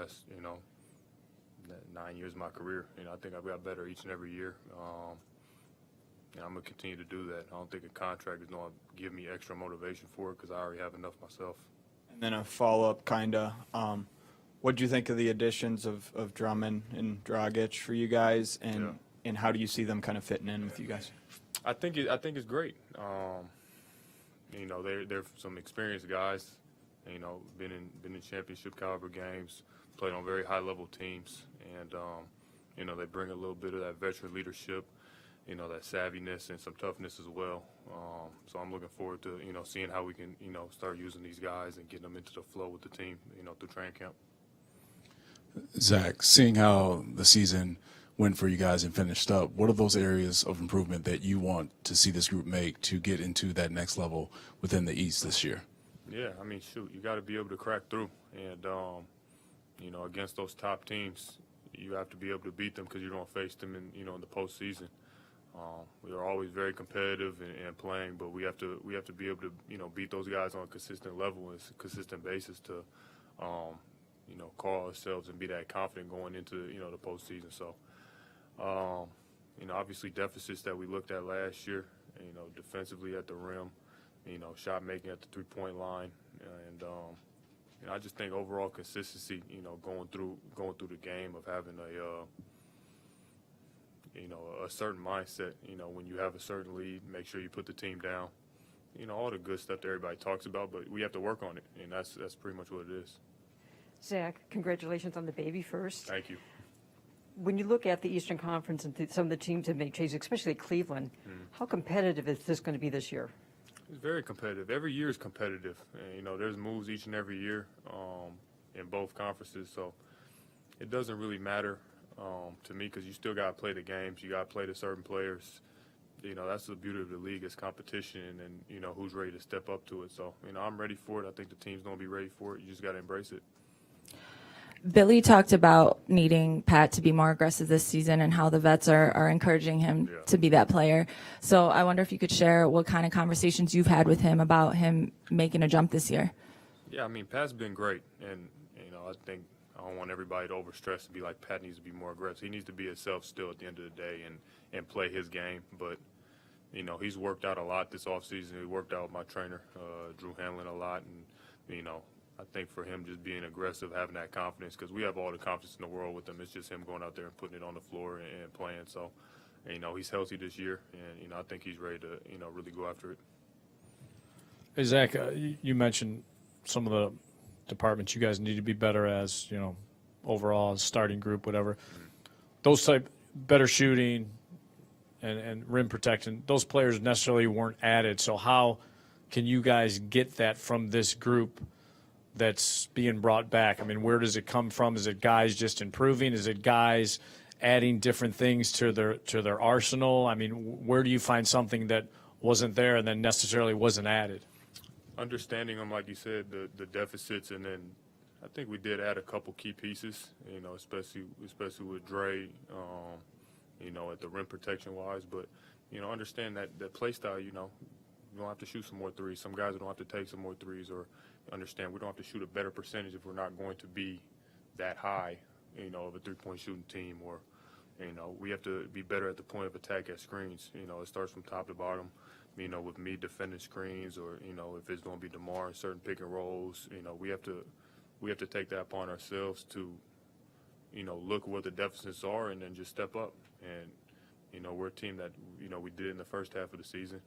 last, 9 years of my career. I think I've got better each and every year. And I'm going to continue to do that. I don't think a contract is going to give me extra motivation for it because I already have enough myself. And then a follow-up, what do you think of the additions of Drummond and Dragic for you guys, and how do you see them kind of fitting in with you guys? I think it's great. They're some experienced guys. Been in championship caliber games, played on very high-level teams, and they bring a little bit of that veteran leadership, that savviness and some toughness as well. So I'm looking forward to seeing how we can start using these guys and getting them into the flow with the team through training camp. Zach, seeing how the season went for you guys and finished up, what are those areas of improvement that you want to see this group make to get into that next level within the East this year? Yeah, you got to be able to crack through. And, against those top teams, you have to be able to beat them because you don't face them in the postseason. We are always very competitive and playing, but we have to be able to, beat those guys on a consistent level and a consistent basis to, call ourselves and be that confident going into, the postseason. So, obviously deficits that we looked at last year, defensively at the rim, shot making at the three-point line, and I just think overall consistency, going through the game of having a certain mindset, when you have a certain lead, make sure you put the team down, all the good stuff that everybody talks about, but we have to work on it, and that's pretty much what it is. Zach, congratulations on the baby first. Thank you. When you look at the Eastern Conference and some of the teams that make changes, especially Cleveland, how competitive is this going to be this year? It's very competitive. Every year is competitive. And, there's moves each and every year in both conferences. So it doesn't really matter to me because you still got to play the games. You got to play the certain players. That's the beauty of the league is competition and, who's ready to step up to it. So, I'm ready for it. I think the team's going to be ready for it. You just got to embrace it. Billy talked about needing Pat to be more aggressive this season and how the vets are encouraging him to be that player. So I wonder if you could share what kind of conversations you've had with him about him making a jump this year. Yeah, Pat's been great. And, I think I don't want everybody to overstress and be like, Pat needs to be more aggressive. He needs to be himself still at the end of the day and play his game. But, he's worked out a lot this offseason. He worked out with my trainer, Drew Hanlon, a lot. And, I think for him just being aggressive, having that confidence, because we have all the confidence in the world with him. It's just him going out there and putting it on the floor and playing. So, he's healthy this year, and, I think he's ready to, really go after it. Hey, Zach, you mentioned some of the departments you guys need to be better as, overall, starting group, whatever. Those type, better shooting and rim protection, those players necessarily weren't added. So how can you guys get that from this group that's being brought back? Where does it come from? Is it guys just improving? Is it guys adding different things to their arsenal? Where do you find something that wasn't there and then necessarily wasn't added? Understanding them, like you said, the deficits, and then I think we did add a couple key pieces, especially with Dre, at the rim protection wise. But, understand that play style, you don't have to shoot some more threes. Some guys don't have to take some more threes, or understand we don't have to shoot a better percentage if we're not going to be that high, of a three-point shooting team, or, we have to be better at the point of attack at screens. It starts from top to bottom, with me defending screens, or, if it's going to be DeMar in certain pick and rolls, we have to take that upon ourselves to, look what the deficits are and then just step up. And, we're a team that, we did in the first half of the season.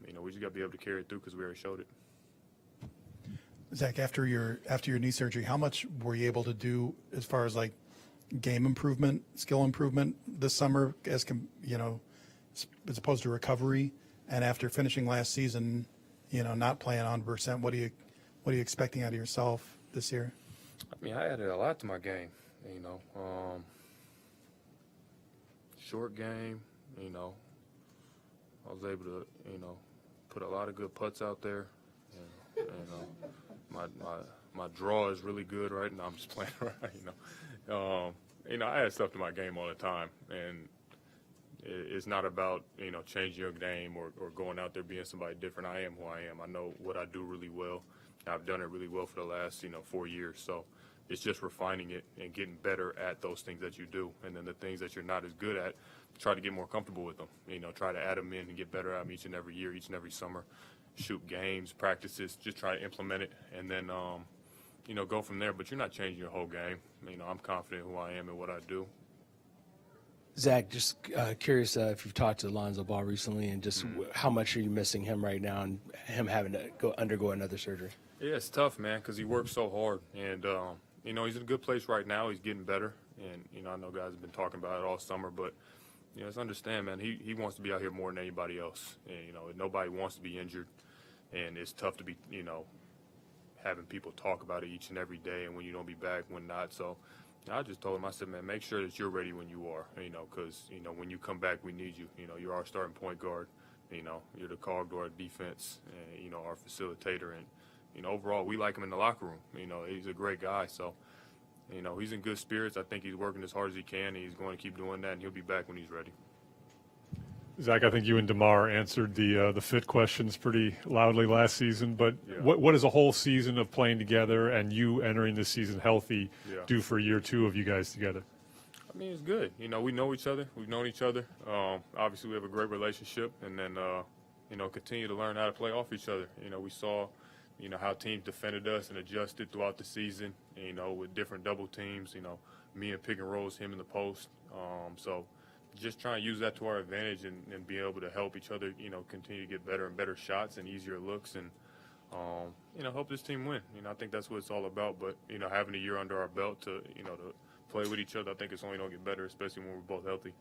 We just got to be able to carry it through because we already showed it. Zach, after your knee surgery, how much were you able to do as far as like game improvement, skill improvement this summer, as opposed to recovery? And after finishing last season, not playing 100%, what are you expecting out of yourself this year? I added a lot to my game. Short game. I was able to put a lot of good putts out there. My draw is really good right now. I'm just playing right, I add stuff to my game all the time, and it's not about changing your game or going out there being somebody different. I am who I am. I know what I do really well. I've done it really well for the last 4 years. So it's just refining it and getting better at those things that you do. And then the things that you're not as good at, try to get more comfortable with them. Try to add them in and get better at them each and every year, each and every summer. Shoot games, practices, just try to implement it, and then, go from there. But you're not changing your whole game. I'm confident who I am and what I do. Zach, just curious if you've talked to Lonzo Ball recently, and just how much are you missing him right now, and him having to undergo another surgery? Yeah, it's tough, man, because he works so hard, and he's in a good place right now. He's getting better, and I know guys have been talking about it all summer, but let's understand, man. He wants to be out here more than anybody else, and nobody wants to be injured, and it's tough to be having people talk about it each and every day, and when you don't be back, when not. So I just told him, I said, man, make sure that you're ready when you are, because when you come back, we need you. You're our starting point guard. You're the cog to our defense, and our facilitator, and overall, we like him in the locker room. He's a great guy, so he's in good spirits. I think he's working as hard as he can, and he's going to keep doing that, and he'll be back when he's ready. Zach, I think you and DeMar answered the fit questions pretty loudly last season, but Yeah. what does a whole season of playing together and you entering this season healthy Yeah. do for year two of you guys together? It's good. We know each other. We've known each other. Obviously, we have a great relationship, and then, continue to learn how to play off each other. We saw, how teams defended us and adjusted throughout the season, with different double teams, me and pick and rolls, him in the post. So just trying to use that to our advantage and be able to help each other, continue to get better and better shots and easier looks and, help this team win. I think that's what it's all about. But, having a year under our belt to play with each other, I think it's only going to get better, especially when we're both healthy.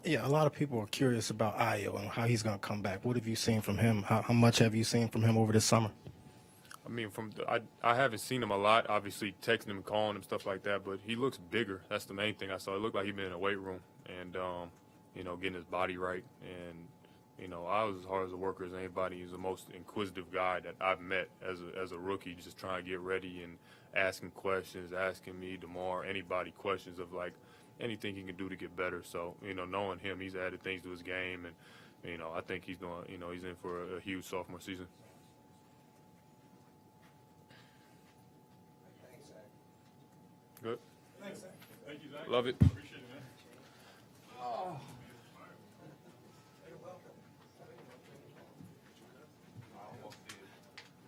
Yeah, a lot of people are curious about Ayo and how he's going to come back. What have you seen from him? How much have you seen from him over the summer? I haven't seen him a lot, obviously texting him, calling him, stuff like that, but he looks bigger. That's the main thing I saw. It looked like he'd been in a weight room and, getting his body right. And, I was as hard as a worker as anybody. He's the most inquisitive guy that I've met as a rookie, just trying to get ready and asking questions, asking me, DeMar, anybody questions of, like, anything he can do to get better. So, knowing him, he's added things to his game, and, I think he's going, he's in for a huge sophomore season. Good. Thanks, Zach. Thank you, Zach. Love it. Appreciate it, man.